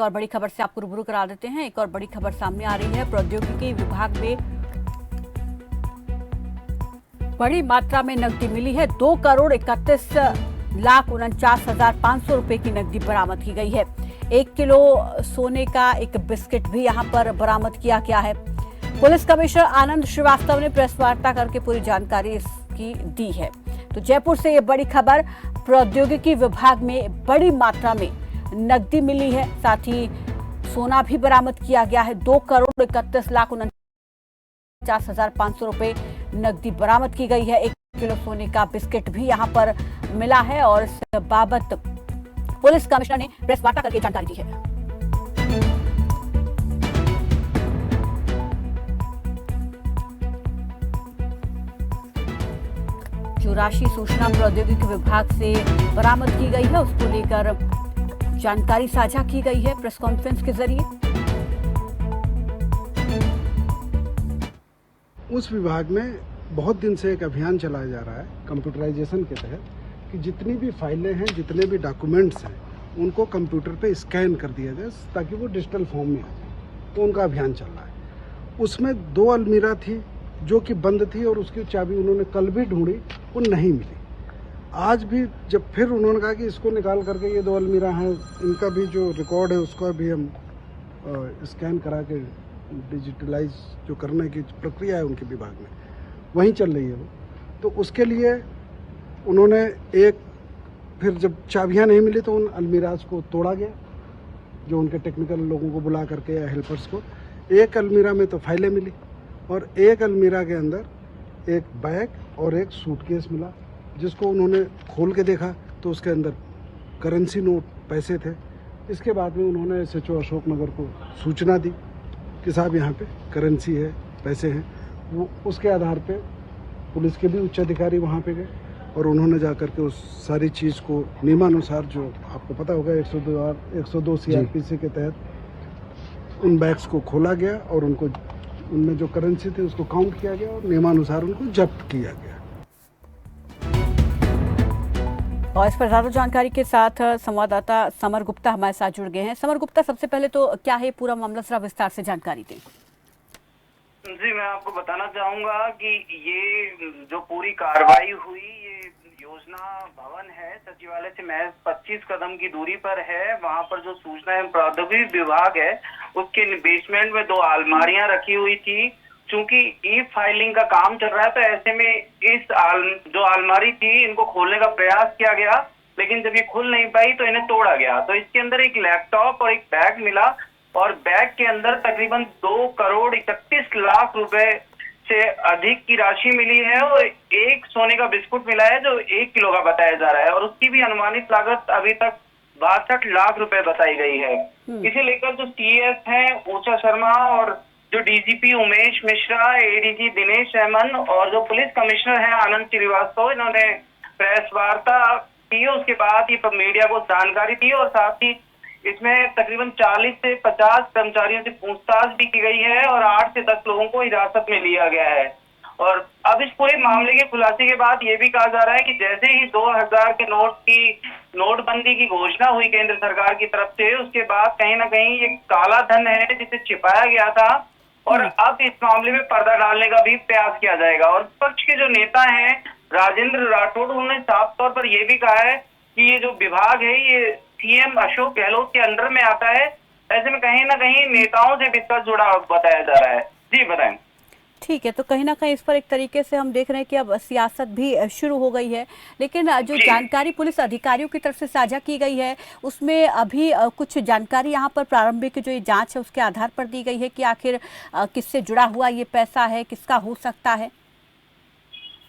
और बड़ी खबर से आपको रूबरू करा देते हैं। एक और बड़ी खबर सामने आ रही है। प्रौद्योगिकी विभाग में बड़ी मात्रा में नकदी मिली है। 2,31,49,500 रुपए की नकदी बरामद की गई है। 1 किलो सोने का एक बिस्किट भी यहां पर बरामद किया गया है। पुलिस कमिश्नर आनंद श्रीवास्तव ने प्रेस वार्ता करके पूरी जानकारी इसकी दी है। तो जयपुर से ये बड़ी खबर, प्रौद्योगिकी विभाग में बड़ी मात्रा में नकदी मिली है, साथ ही सोना भी बरामद किया गया है। 2,31,49,500 रुपए नकदी बरामद की गई है। 1 किलो सोने का बिस्किट भी यहां पर मिला है और इस बाबत पुलिस कमिश्नर ने प्रेस वार्ता करके जानकारी दी है। जो राशि सूचना प्रौद्योगिकी विभाग से बरामद की गई है, उसको लेकर जानकारी साझा की गई है प्रेस कॉन्फ्रेंस के जरिए। उस विभाग में बहुत दिन से एक अभियान चलाया जा रहा है कंप्यूटराइजेशन के तहत कि जितनी भी फाइलें हैं, जितने भी डॉक्यूमेंट्स हैं, उनको कंप्यूटर पे स्कैन कर दिया जाए ताकि वो डिजिटल फॉर्म में आ जाए। तो उनका अभियान चल रहा है। उसमें 2 अलमीरा थी जो कि बंद थी और उसकी चाबी उन्होंने कल भी ढूंढी, वो नहीं मिली। आज भी जब फिर उन्होंने कहा कि इसको निकाल करके ये 2 अलमीरा हैं, इनका भी जो रिकॉर्ड है उसका भी हम स्कैन करा के डिजिटलाइज जो करने की प्रक्रिया है उनके विभाग में वहीं चल रही है वो। तो उसके लिए उन्होंने फिर जब चाबियां नहीं मिली तो उन अलमीराज को तोड़ा गया, जो उनके टेक्निकल लोगों को बुला करके या हेल्पर्स को। 1 अलमीरा में तो फाइलें मिली और 1 अलमीरा के अंदर एक बैग और एक सूटकेस मिला, जिसको उन्होंने खोल के देखा तो उसके अंदर करेंसी नोट, पैसे थे। इसके बाद में उन्होंने SHO अशोकनगर को सूचना दी कि साहब यहाँ पे करेंसी है, पैसे हैं। वो उसके आधार पे पुलिस के भी उच्च अधिकारी वहाँ पे गए और उन्होंने जा करके उस सारी चीज़ को नियमानुसार, जो आपको पता होगा 102 CRPC के तहत उन बैग्स को खोला गया और उनमें जो करेंसी थी उसको काउंट किया गया और नियमानुसार उनको जब्त किया गया। और इस पर ज्यादा जानकारी के साथ संवाददाता समर गुप्ता हमारे साथ जुड़ गए हैं। समर गुप्ता, सबसे पहले तो क्या है पूरा मामला, जरा विस्तार से जानकारी दें। जी, मैं आपको बताना चाहूंगा कि ये जो पूरी कार्रवाई हुई, ये योजना भवन है, सचिवालय से महज 25 कदम की दूरी पर है। वहां पर जो सूचना एवं प्रौद्योगिकी विभाग है उसके बेसमेंट में 2 अलमारियां रखी हुई थी। चूंकि ई फाइलिंग का काम चल रहा है तो ऐसे में जो अलमारी थी इनको खोलने का प्रयास किया गया, लेकिन जब ये खुल नहीं पाई तो इन्हें तोड़ा गया। तो इसके अंदर एक लैपटॉप और एक बैग मिला और बैग के अंदर तकरीबन 2,31,00,000 रुपए से अधिक की राशि मिली है और एक सोने का बिस्कुट मिला है जो 1 किलो का बताया जा रहा है और उसकी भी अनुमानित लागत अभी तक 62 लाख रुपए बताई गई है। इसे लेकर जो CS हैं ऊषा शर्मा और जो DGP उमेश मिश्रा, ADG दिनेश अहमद और जो पुलिस कमिश्नर हैं आनंद श्रीवास्तव, इन्होंने प्रेस वार्ता की। उसके बाद ये मीडिया को जानकारी दी और साथ ही इसमें तकरीबन 40 से 50 कर्मचारियों से पूछताछ भी की गई है और 8 से 10 लोगों को हिरासत में लिया गया है। और अब इस पूरे मामले के खुलासे के बाद ये भी कहा जा रहा है कि जैसे ही 2000 के नोटबंदी की घोषणा हुई केंद्र सरकार की तरफ से, उसके बाद कहीं ना कहीं ये काला धन है जिसे छिपाया गया था और अब इस मामले में पर्दा डालने का भी प्रयास किया जाएगा। और विपक्ष के जो नेता हैं राजेंद्र राठौड़, उन्होंने साफ तौर पर यह भी कहा है कि ये जो विभाग है ये CM अशोक गहलोत के अंडर में आता है। ऐसे में कहीं ना कहीं नेताओं से भी इसका जुड़ा बताया जा रहा है। जी बताएं। ठीक है, तो कहीं ना कहीं इस पर एक तरीके से हम देख रहे हैं कि अब सियासत भी शुरू हो गई है, लेकिन जो जानकारी पुलिस अधिकारियों की तरफ से साझा की गई है उसमें अभी कुछ जानकारी यहाँ पर प्रारंभिक जो ये जांच है उसके आधार पर दी गई है कि आखिर किससे जुड़ा हुआ ये पैसा है, किसका हो सकता है।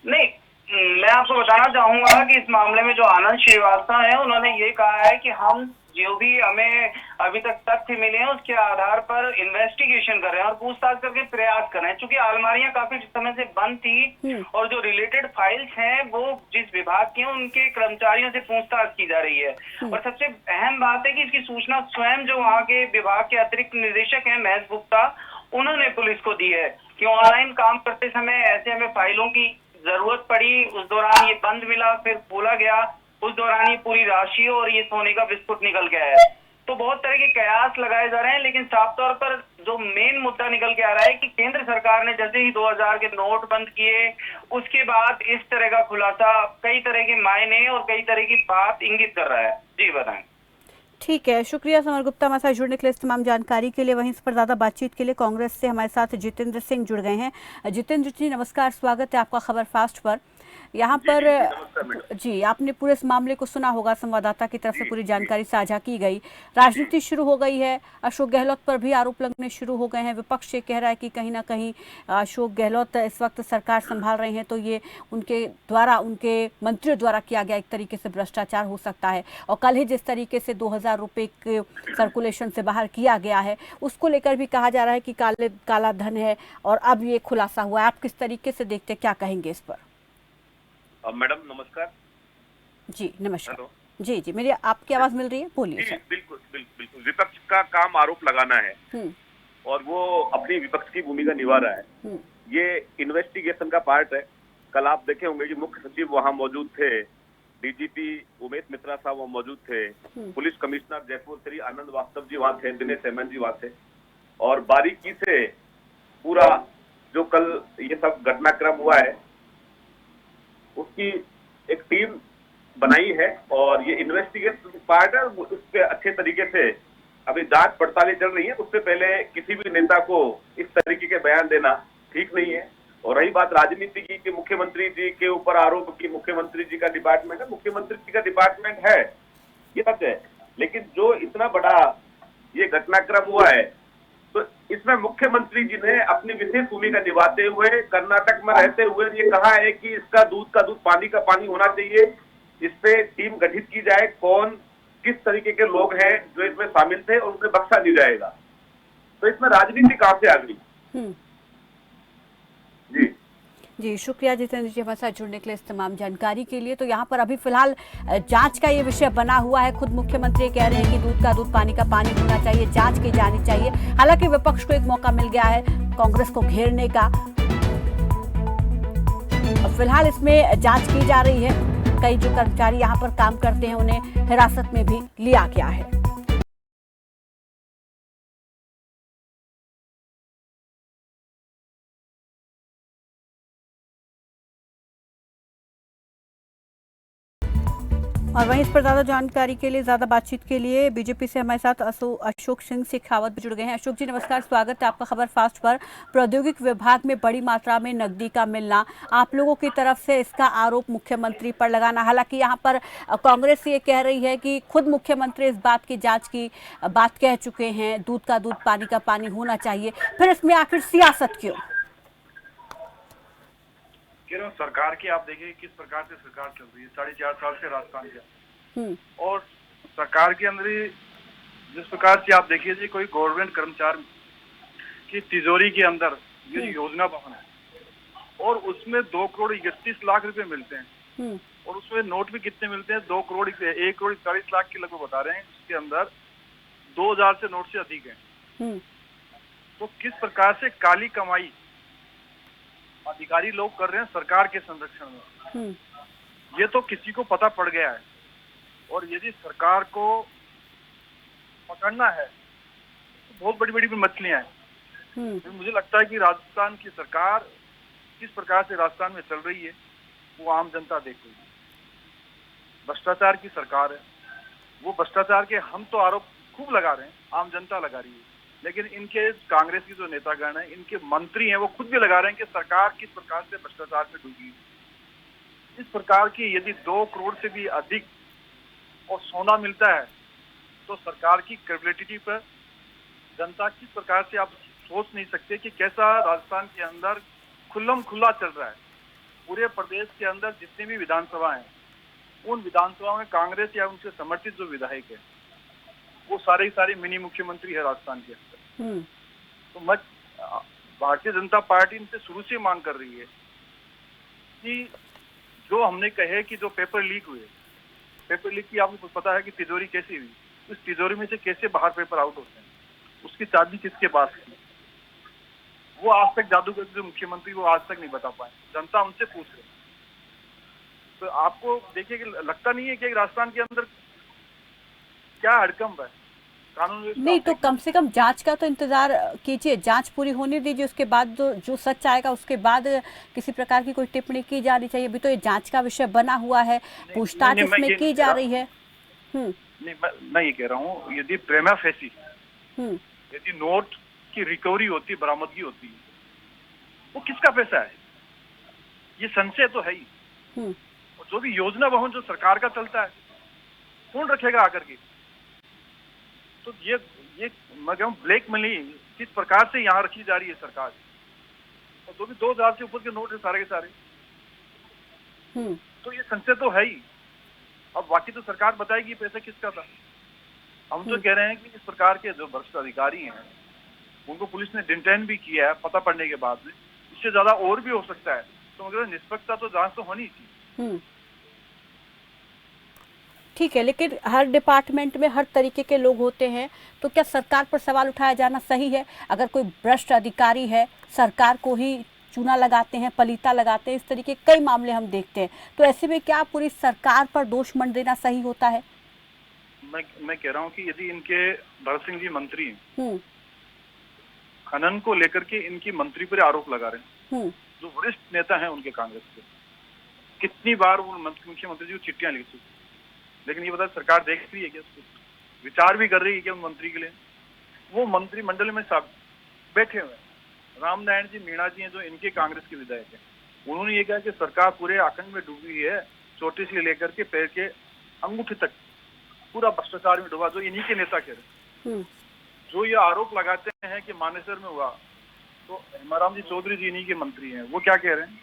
नहीं, मैं आपको बताना चाहूंगा कि इस मामले में जो आनंद श्रीवास्तव है उन्होंने ये कहा है कि हम जो भी हमें अभी तक तथ्य मिले हैं उसके आधार पर इन्वेस्टिगेशन कर रहे हैं और पूछताछ करके प्रयास कर रहे हैं। चूंकि अलमारियां काफी समय से बंद थी और जो रिलेटेड फाइल्स हैं वो जिस विभाग की हैं उनके कर्मचारियों से पूछताछ की जा रही है। और सबसे अहम बात है कि इसकी सूचना स्वयं जो वहाँ के विभाग के अतिरिक्त निदेशक हैं महेश गुप्ता, उन्होंने पुलिस को दी है कि ऑनलाइन काम करते समय ऐसे हमें फाइलों की जरूरत पड़ी। उस दौरान ये बंद मिला, फिर खोला गया, उस दौरान ये पूरी राशि और ये सोने का बिस्कुट निकल गया है। तो बहुत तरह के कयास लगाए जा रहे हैं, लेकिन साफ तौर पर जो मेन मुद्दा निकल के आ रहा है कि केंद्र सरकार ने जैसे ही 2000 के नोट बंद किए, उसके बाद इस तरह का खुलासा कई तरह के मायने और कई तरह की बात इंगित कर रहा है। जी बताएं। ठीक है, शुक्रिया समर गुप्ता हमारे साथ जुड़ने के लिए, इस तमाम जानकारी के लिए। वहीं इस पर ज़्यादा बातचीत के लिए कांग्रेस से हमारे साथ जितेंद्र सिंह जुड़ गए हैं। जितेंद्र जी नमस्कार, स्वागत है आपका खबर फास्ट पर। यहाँ पर जी आपने पूरे इस मामले को सुना होगा, संवाददाता की तरफ से पूरी जानकारी साझा की गई। राजनीति शुरू हो गई है, अशोक गहलोत पर भी आरोप लगने शुरू हो गए हैं। विपक्ष ये कह रहा है कि कहीं ना कहीं अशोक गहलोत इस वक्त सरकार संभाल रहे हैं तो ये उनके द्वारा, उनके मंत्रियों द्वारा किया गया एक तरीके से भ्रष्टाचार हो सकता है। और कल ही जिस तरीके से 2000 रुपये के सर्कुलेशन से बाहर किया गया है, उसको लेकर भी कहा जा रहा है कि काला धन है, और अब ये खुलासा हुआ है। आप किस तरीके से देखते, क्या कहेंगे इस पर? मैडम नमस्कार। जी नमस्कार। हेलो। जी जी, मेरी आपकी आवाज मिल रही है, बोलिए सर। बिल्कुल बिल्कुल बिल्कुल। विपक्ष का काम आरोप लगाना है और वो अपनी विपक्ष की भूमिका निभा रहा है। ये इन्वेस्टिगेशन का पार्ट है। कल आप देखे होंगे कि मुख्य सचिव वहां मौजूद थे, डीजीपी उमेश मित्रा साहब वहां मौजूद थे, पुलिस कमिश्नर जयपुर श्री आनंद वास्तव जी वहां थे, दिनेश हेमन जी वहां थे, और बारीकी से पूरा जो कल ये सब घटनाक्रम हुआ है उसकी एक टीम बनाई है और ये इन्वेस्टिगेशन पार्ट है। उस पर अच्छे तरीके से अभी जांच पड़तालें चल रही है। उससे पहले किसी भी नेता को इस तरीके के बयान देना ठीक नहीं है। और रही बात राजनीति की कि मुख्यमंत्री जी के ऊपर आरोप की मुख्यमंत्री जी का डिपार्टमेंट है, मुख्यमंत्री जी का डिपार्टमेंट है, ये सच है, लेकिन जो इतना बड़ा ये घटनाक्रम हुआ है तो इसमें मुख्यमंत्री जी ने अपनी विशेष भूमिका निभाते हुए, कर्नाटक में रहते हुए ये कहा है कि इसका दूध का दूध पानी का पानी होना चाहिए। इस पे टीम गठित की जाए, कौन किस तरीके के लोग हैं जो इसमें शामिल थे, और उन्हें बख्शा नहीं जाएगा। तो इसमें राजनीति कहां से आ गई? जी जी, शुक्रिया जितेंद्र जी हमारे साथ जुड़ने के लिए, इस तमाम जानकारी के लिए। तो यहाँ पर अभी फिलहाल जांच का ये विषय बना हुआ है। खुद मुख्यमंत्री कह रहे हैं कि दूध का दूध पानी का पानी होना चाहिए, जांच की जानी चाहिए। हालांकि विपक्ष को एक मौका मिल गया है कांग्रेस को घेरने का। फिलहाल इसमें जांच की जा रही है। कई जो कर्मचारी यहाँ पर काम करते हैं उन्हें हिरासत में भी लिया गया है। और वहीं इस पर ज्यादा जानकारी के लिए, ज्यादा बातचीत के लिए बीजेपी से हमारे साथ अशोक सिंह शेखावत जुड़ गए हैं। अशोक जी नमस्कार, स्वागत है आपका खबर फास्ट पर। प्रौद्योगिक विभाग में बड़ी मात्रा में नकदी का मिलना, आप लोगों की तरफ से इसका आरोप मुख्यमंत्री पर लगाना। हालांकि यहाँ पर कांग्रेस ये कह रही है कि खुद मुख्यमंत्री इस बात की जाँच की बात कह चुके हैं, दूध का दूध पानी का पानी होना चाहिए, फिर इसमें आखिर सियासत क्यों? सरकार की आप देखिए किस प्रकार से सरकार चल रही है 4.5 साल से राजस्थान के, और सरकार के अंदर ही जिस प्रकार से आप देखिए जी, कोई गवर्नमेंट कर्मचारी की तिजोरी के अंदर ये योजना भवन है और उसमें 2 करोड़ 31 लाख रुपए मिलते हैं, और उसमें नोट भी कितने मिलते हैं, 1 करोड़ 40 लाख के लगभग बता रहे हैं। उसके अंदर 2000 से नोट से अधिक है। तो किस प्रकार से काली कमाई अधिकारी लोग कर रहे हैं सरकार के संरक्षण में, ये तो किसी को पता पड़ गया है। और यदि सरकार को पकड़ना है तो बहुत बड़ी बड़ी मछलियां हैं। तो मुझे लगता है कि राजस्थान की सरकार किस प्रकार से राजस्थान में चल रही है वो आम जनता देख रही है। भ्रष्टाचार की सरकार है, वो भ्रष्टाचार के हम तो आरोप खूब लगा रहे हैं, आम जनता लगा रही है, लेकिन इनके कांग्रेस की जो नेतागण है, इनके मंत्री हैं, वो खुद भी लगा रहे हैं कि सरकार किस प्रकार से भ्रष्टाचार में डूबी है। इस प्रकार की यदि 2 करोड़ से भी अधिक और सोना मिलता है तो सरकार की क्रेडिबिलिटी पर जनता किस प्रकार से, आप सोच नहीं सकते कि कैसा राजस्थान के अंदर खुल्लम खुल्ला चल रहा है। पूरे प्रदेश के अंदर जितनी भी विधानसभा हैं, उन विधानसभाओं में कांग्रेस या उनसे समर्थित जो विधायक है वो सारे ही सारे मिनी मुख्यमंत्री है राजस्थान के अंदर। तो भारतीय जनता पार्टी इनसे शुरू से मांग कर रही है कि जो हमने कहे कि जो पेपर लीक हुए, पेपर लीक की आपको पता है कि तिजोरी कैसी हुई, उस तिजोरी में से कैसे बाहर पेपर आउट होते हैं, उसकी चाबी किसके पास थी, वो आज तक जादूगर जो मुख्यमंत्री वो आज तक नहीं बता पाए। जनता उनसे पूछ रही। तो आपको देखिए कि लगता नहीं है कि राजस्थान के अंदर क्या हड़कंप है कानून व्यवस्था नहीं तो कम से कम जांच का तो इंतजार कीजिए, जांच पूरी होने दीजिए, उसके बाद जो सच आएगा उसके बाद किसी प्रकार की कोई टिप्पणी की जानी चाहिए। अभी तो ये जांच का विषय बना हुआ है, पूछताछ नहीं, मैं इसमें ये की नहीं जा कह रही है। नहीं, मैं ये कह रहा हूँ, यदि प्रेमा फेसी यदि नोट की रिकवरी होती, बरामदगी होती, वो किसका पैसा है? ये संशय तो है ही। और जो भी योजना भवन जो सरकार का चलता है, कौन रखेगा आकर के? तो ये मैं कहूँ ब्लैक मनी किस प्रकार से यहाँ रखी जा रही है सरकार, और जो भी 2000 से ऊपर के नोट है सारे के सारे, तो ये संशय तो है ही। अब बाकी तो सरकार बताएगी पैसा किसका था। हम तो कह रहे हैं कि इस प्रकार के जो भ्रष्ट अधिकारी हैं उनको पुलिस ने डिटेन भी किया है पता पड़ने के बाद में, इससे ज्यादा और भी हो सकता है। तो मगर निष्पक्षता तो जांच तो होनी चाहिए। ठीक है, लेकिन हर डिपार्टमेंट में हर तरीके के लोग होते हैं, तो क्या सरकार पर सवाल उठाया जाना सही है? अगर कोई भ्रष्ट अधिकारी है, सरकार को ही चूना लगाते हैं, पलीता लगाते हैं, इस तरीके कई मामले हम देखते हैं, तो ऐसे में क्या पूरी सरकार पर दोष मंड देना सही होता है? मैं कह रहा हूँ कि यदि इनके भरत सिंह जी मंत्री हैं, खनन को लेकर के इनकी मंत्री पर आरोप लगा रहे हैं, जो वरिष्ठ नेता हैं उनके कांग्रेस के, कितनी बार वो मुख्यमंत्री जी को चिट्ठियां लिख चुकी, लेकिन ये बता सरकार देख रही है क्या उसको, विचार भी कर रही है क्या उन मंत्री के लिए? वो मंत्रिमंडल में सब बैठे हुए हैं। रामनारायण जी मीणा जी हैं जो इनके कांग्रेस के विधायक हैं, उन्होंने ये कहा कि सरकार पूरे आतंक में डूबी है, चोटी से लेकर के पैर के अंगूठे तक पूरा भ्रष्टाचार में डूबा, जो इन्हीं के नेता कह रहे हैं। जो ये आरोप लगाते हैं कि मानेसर में हुआ, तो हेमाराम जी चौधरी जी इन्हीं के मंत्री हैं, वो क्या कह रहे हैं?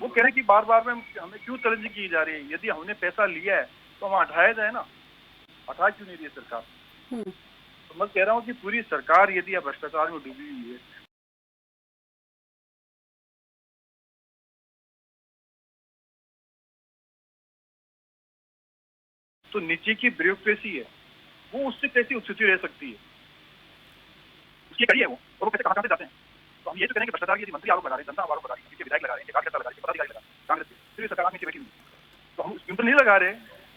वो कह रहे हैं कि बार बार में हमें क्यों चैलेंज की जा रही है? यदि हमने पैसा लिया है तो हम हटाया जाए ना, हटा क्यों नहीं रही है सरकार? तो मैं कह रहा हूँ कि पूरी सरकार यदि भ्रष्टाचार में डूबी हुई है, तो नीचे की ब्यूरोक्रेसी है वो उससे कैसी उत्सुची रह सकती है? उसकी कड़ी है वो, और वो पैसे कहाँ से जाते हैं? तो हम ये तो कहें कि भ्रष्टाचार यदि मंत्री आरोप लगा रहे हैं, जनता आरोप लगा रही है, विधायक लगा रहे हैं, कार्यकर्ता लगा रहे हैं, पदाधिकारी लगा रहे हैं, कांग्रेस के, फिर सरकार नीचे बैठी हुई, तो हम उसके ऊपर नहीं लगा रहे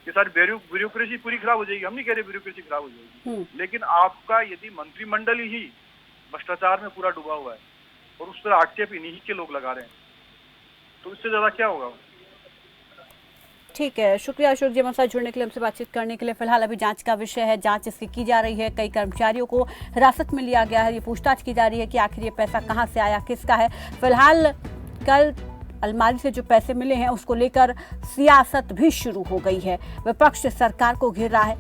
कि सारी ब्यूरोक्रेसी पूरी खराब हो जाएगी। हम नहीं कह रहे ब्यूरोक्रेसी खराब हो जाएगी, लेकिन आपका यदि मंत्रिमंडल ही भ्रष्टाचार में पूरा डूबा हुआ है और उस पर आक्षेप इन्हीं के लोग लगा रहे हैं, तो इससे ज्यादा क्या होगा? ठीक है, शुक्रिया अशोक जी हमारे साथ जुड़ने के लिए, हमसे बातचीत करने के लिए। फिलहाल अभी जांच का विषय है, जांच इसकी की जा रही है। कई कर्मचारियों को हिरासत में लिया गया है, ये पूछताछ की जा रही है कि आखिर ये पैसा कहां से आया, किसका है। फिलहाल कल अलमारी से जो पैसे मिले हैं उसको लेकर सियासत भी शुरू हो गई है। विपक्ष सरकार को घेर रहा है।